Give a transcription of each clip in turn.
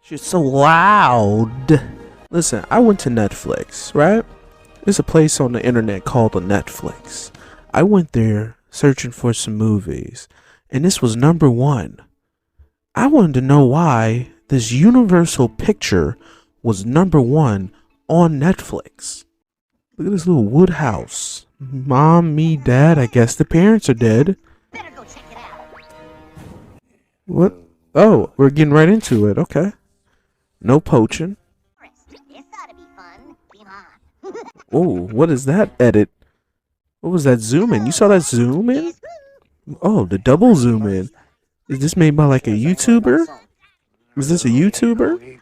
Shit's so loud. Listen, I went to Netflix, right? There's a place on the internet called a Netflix. I went there searching for some movies, and this was number one. I wanted to know why this Universal picture was number one on Netflix. Look at this little wood house. Mom, me, dad. I guess the parents are dead. Better go check it out. What? Oh, we're getting right into it. Okay. No poaching. This ought to be fun. Come on. Oh, what is that edit? What was that zoom in? You saw that zoom in? Oh, the double zoom in. Is this made by like a YouTuber? Is this a YouTuber?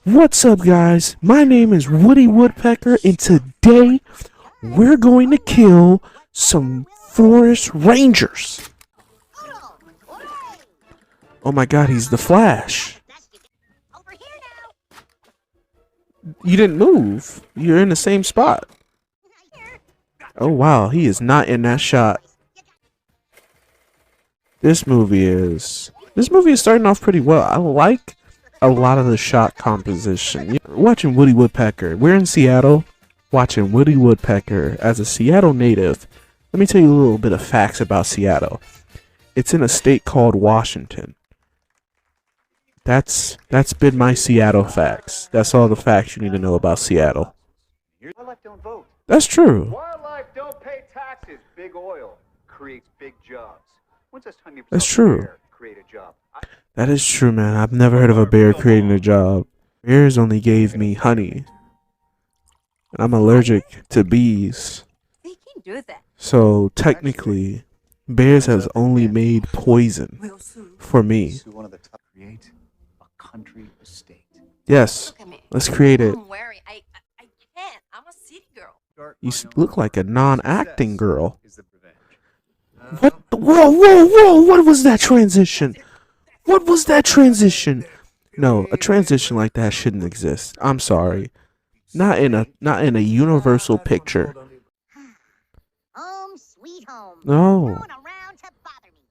What's up, guys? My name is Woody Woodpecker, and today we're going to kill some forest rangers. Oh my god, he's the Flash. Over here now. You didn't move. You're in the same spot. Oh wow, he is not in that shot. This movie is starting off pretty well. I like a lot of the shot composition. We're watching Woody Woodpecker. We're in Seattle watching Woody Woodpecker as a Seattle native. Let me tell you a little bit of facts about Seattle. It's in a state called Washington. That's been my Seattle facts. That's all the facts you need to know about Seattle. Wildlife don't vote. That's true. Wildlife don't pay taxes. Big oil creates big jobs. When's this time you That's true. create a job? That is true, man. I've never heard of a bear creating a job. Bears only gave me honey. And I'm allergic to bees. They can do that. So technically, bears has only made poison for me. Create a country estate. Yes, Look at me. let's create it. Don't worry. I can't. I'm a city girl. You look like a non-acting girl. Is the revenge. What? Whoa! What was that transition? What was that transition? No, a transition like that shouldn't exist. I'm sorry. Not in a Universal picture. Home sweet home. No. No one around to bother me.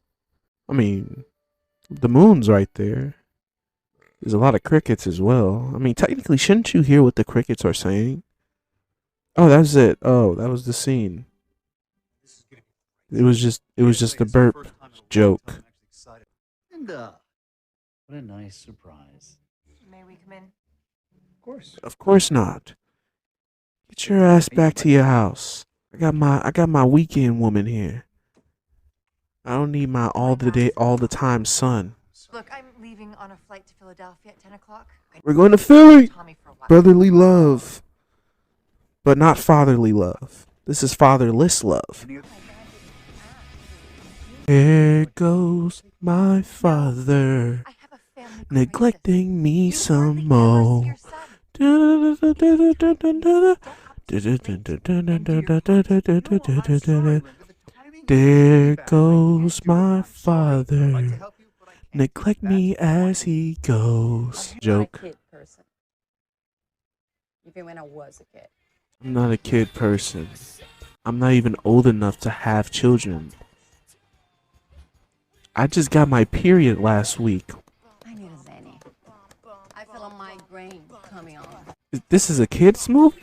I mean, the moon's right there. There's a lot of crickets as well. I mean, technically, shouldn't you hear what the crickets are saying? Oh, that's it. Oh, that was the scene. It was just a burp joke. Linda, what a nice surprise. May we come in? Of course. Of course not. Get your ass back to your house. I got my weekend woman here. I don't need my all the time son. Look, I'm leaving on a flight to Philadelphia at 10 o'clock. We're going to Philly. Tommy for a while. Brotherly love. But not fatherly love. This is fatherless love. There goes my father, I have a family neglecting me crisis. some You hardly more. ever see your son. There goes my father, neglect me as he goes. Joke. I'm not a kid person. Even when I was a kid. I'm not a kid person. I'm not even old enough to have children. I just got my period last week. I need a Zanny. I feel a migraine coming on. This is a kid's movie?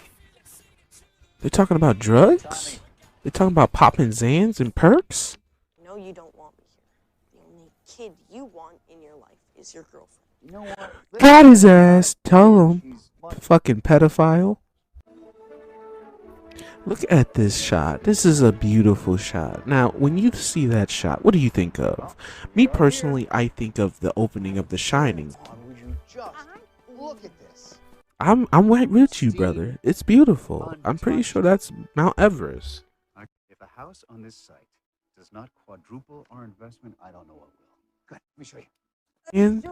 They're talking about drugs? They're talking about popping Zans and perks? No, you don't want me here. The only kid you want in your life is your girlfriend. You know what? Got his ass. Tell him. Fucking pedophile. Look at this shot. This is a beautiful shot. Now, when you see that shot, what do you think of? Me personally, I think of the opening of The Shining. Would you just look at this? I'm right with you, brother. It's beautiful. I'm pretty sure that's Mount Everest. If a house on this site does not quadruple our investment, I don't know what will. Good. Let me show you. And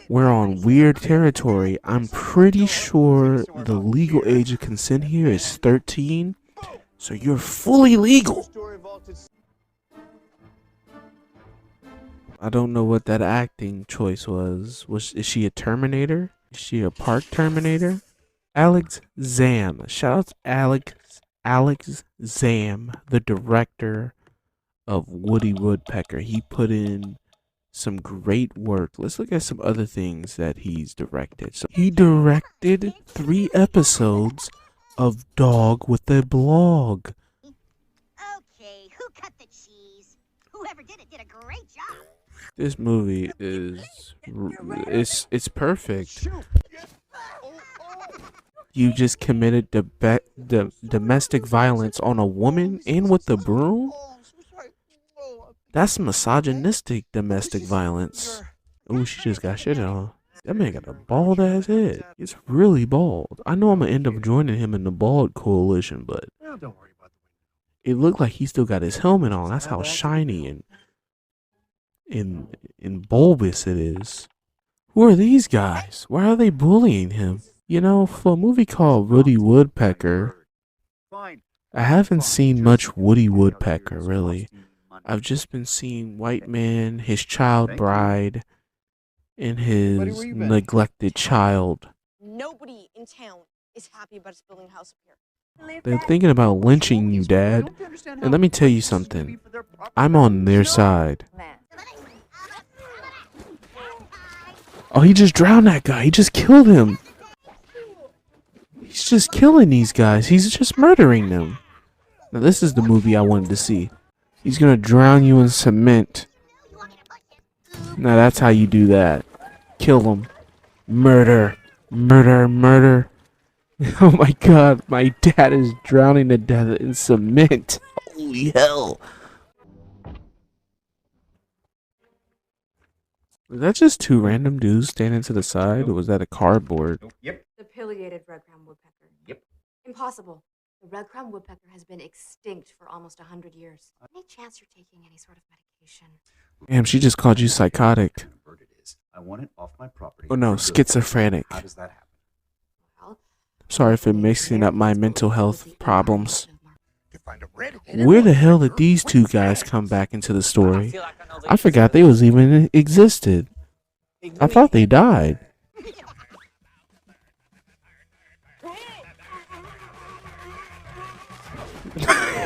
we're on weird territory. I'm pretty sure the legal age of consent here is 13. So you're fully legal. I don't know what that acting choice was. Is she a Terminator? Is she a park Terminator? Alex Zam. Shout out to Alex Zam, the director of Woody Woodpecker. He put in some great work. Let's look at some other things that he's directed. So he directed 3 episodes of Dog with a Blog. Okay, who cut the cheese? Whoever did it did a great job. This movie is it's perfect. You just committed the domestic violence on a woman and with the broom? That's misogynistic domestic violence. Oh, she just got shit on. That man got a bald ass head. It's really bald. I know I'm gonna end up joining him in the bald coalition, but Don't worry about it looked like he still got his helmet on. That's how shiny and bulbous it is. Who are these guys? Why are they bullying him? You know, for a movie called Woody Woodpecker, Fine. I haven't seen much Woody Woodpecker, really. I've just been seeing White Man, his child bride, and his neglected child. Nobody in town is happy about us building a house up here. They're thinking about lynching you, Dad. And let me tell you something. I'm on their side. Oh, he just drowned that guy. He just killed him. He's just killing these guys. He's just murdering them. Now, this is the movie I wanted to see. He's gonna drown you in cement. Now, that's how you do that. Kill him. Murder. Murder. Murder. Oh my god, my dad is drowning to death in cement. Holy hell. Was that just 2 random dudes standing to the side, or was that a cardboard? Yep. The pileated red-crowned woodpecker. Yep. Impossible. The red-crowned woodpecker has been extinct for almost 100 years. Any chance you're taking any sort of medication? Damn, she just called you psychotic. I want it off my property. Oh no, schizophrenic. How does that happen? Well, Sorry for mixing up my mental health problems. Where the hell did these 2 guys come back into the story? I forgot they was even existed. I thought they died.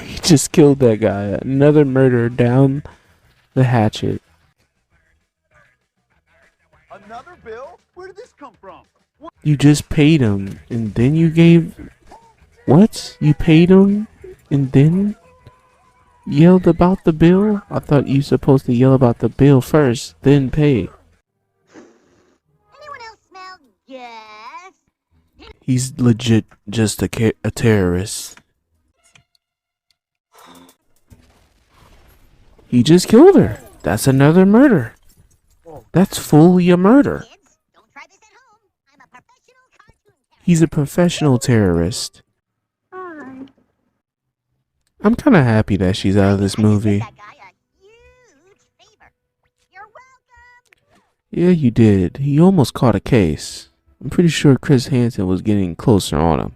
He just killed that guy. Another murder down the hatchet. Another bill? Where did this come from? You just paid him, and then you gave... What? You paid him, and then yelled about the bill? I thought you supposed to yell about the bill first, then pay. Anyone else smell gas? He's legit just a terrorist. He just killed her. That's another murder. That's fully a murder. Kids, don't try this at home. I'm a professional cartoon character. He's a professional terrorist. I'm kind of happy that she's out of this movie. I just did that guy a huge favor. You're welcome. Yeah, you did. He almost caught a case. I'm pretty sure Chris Hansen was getting closer on him.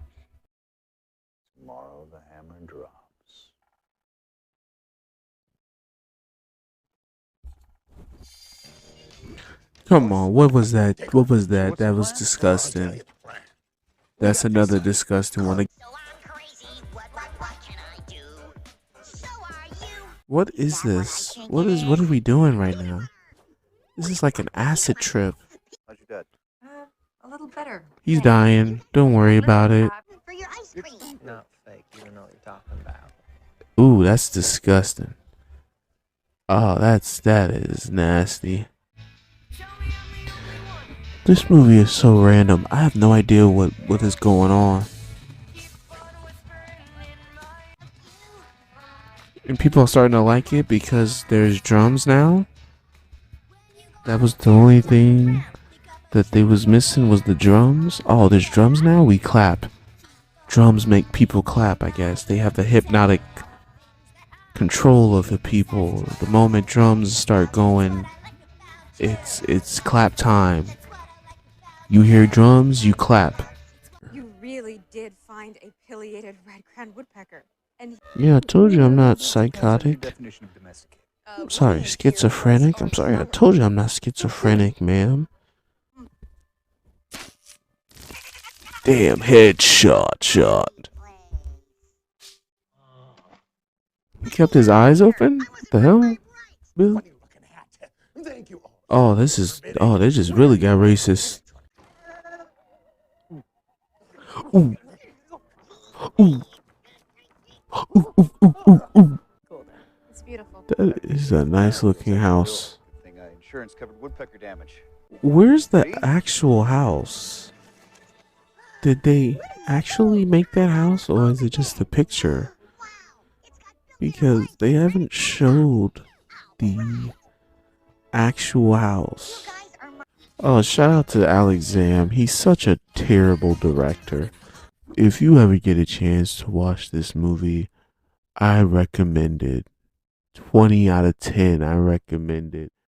Tomorrow the hammer drops. Come on, what was that? What was that? That was disgusting. That's another disgusting one. So I'm crazy. What can I do? So are you. What is this? What are we doing right now? This is like an acid trip. How's your dad? A little better. He's dying. Don't worry about it. For your ice cream. Not fake, you don't know what you're talking about. Ooh, that's disgusting. Oh, that is nasty. This movie is so random. I have no idea what is going on. And people are starting to like it because there's drums now. That was the only thing that they was missing was the drums. Oh, there's drums now? We clap. Drums make people clap, I guess. They have the hypnotic control of the people. The moment drums start going, it's clap time. You hear drums, you clap. You really did find a pileated red-crowned woodpecker. And Yeah, I told you I'm not psychotic. Definition of domesticate. I'm sorry, schizophrenic. I'm sorry, I told you I'm not schizophrenic, ma'am. Damn, headshot shot. He kept his eyes open? What the hell? Bill? Oh, they just really got racist. Ooh. Ooh. Ooh, ooh, ooh, ooh, ooh. It's beautiful. That is a nice looking house. Good thing insurance covered woodpecker damage. Where's the actual house? Did they actually make that house, or is it just a picture? Because they haven't showed the actual house. Oh, shout out to Alex Zam. He's such a terrible director. If you ever get a chance to watch this movie, I recommend it. 20 out of 10, I recommend it.